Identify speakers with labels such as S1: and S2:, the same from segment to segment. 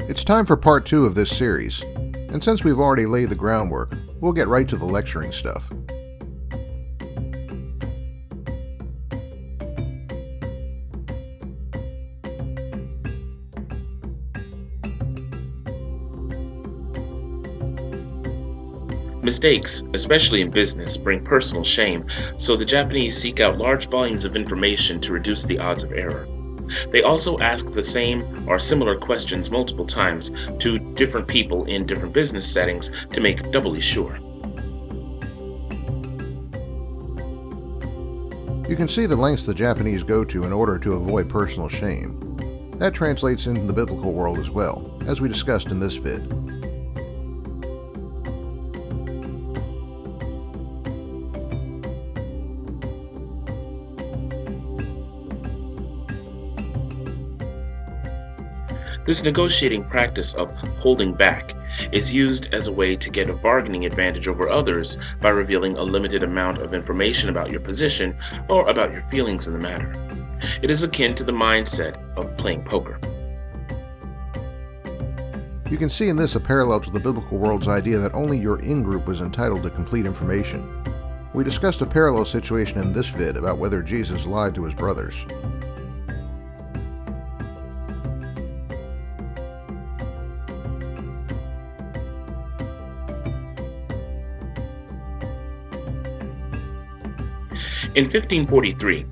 S1: It's time for part 2 of this series, and since we've already laid the groundwork, we'll get right to the lecturing stuff.
S2: Mistakes, especially in business, bring personal shame, so the Japanese seek out large volumes of information to reduce the odds of error. They also ask the same or similar questions multiple times to different people in different business settings to make doubly sure.
S1: You can see the lengths the Japanese go to in order to avoid personal shame. That translates into the biblical world as well, as we discussed in this vid.
S2: This negotiating practice of holding back is used as a way to get a bargaining advantage over others by revealing a limited amount of information about your position or about your feelings in the matter. It is akin to the mindset of playing poker.
S1: You can see in this a parallel to the biblical world's idea that only your in-group was entitled to complete information. We discussed a parallel situation in this vid about whether Jesus lied to his brothers.
S2: In 1543,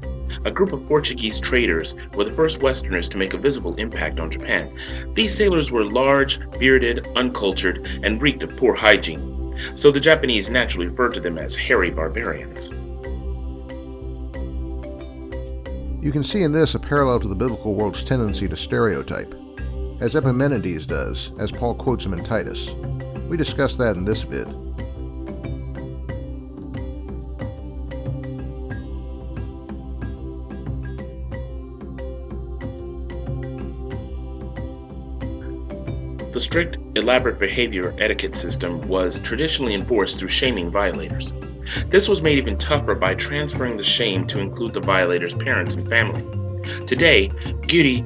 S2: a group of Portuguese traders were the first Westerners to make a visible impact on Japan. These sailors were large, bearded, uncultured, and reeked of poor hygiene, so the Japanese naturally referred to them as hairy barbarians.
S1: You can see in this a parallel to the biblical world's tendency to stereotype, as Epimenides does, as Paul quotes him in Titus. We discussed that in this vid.
S2: The strict, elaborate behavior etiquette system was traditionally enforced through shaming violators. This was made even tougher by transferring the shame to include the violators' parents and family. Today, Guti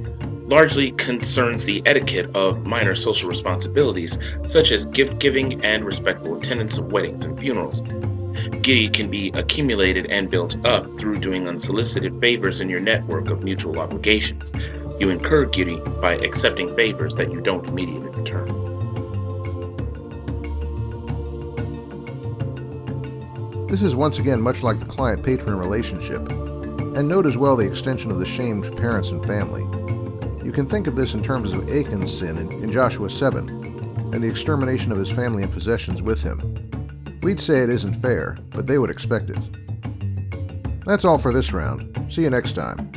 S2: largely concerns the etiquette of minor social responsibilities, such as gift-giving and respectful attendance of weddings and funerals. Guti can be accumulated and built up through doing unsolicited favors in your network of mutual obligations. You incur Guti by accepting favors that you don't immediately return.
S1: This is once again much like the client-patron relationship, and note as well the extension of the shame to parents and family. You can think of this in terms of Achan's sin in Joshua 7, and the extermination of his family and possessions with him. We'd say it isn't fair, but they would expect it. That's all for this round. See you next time.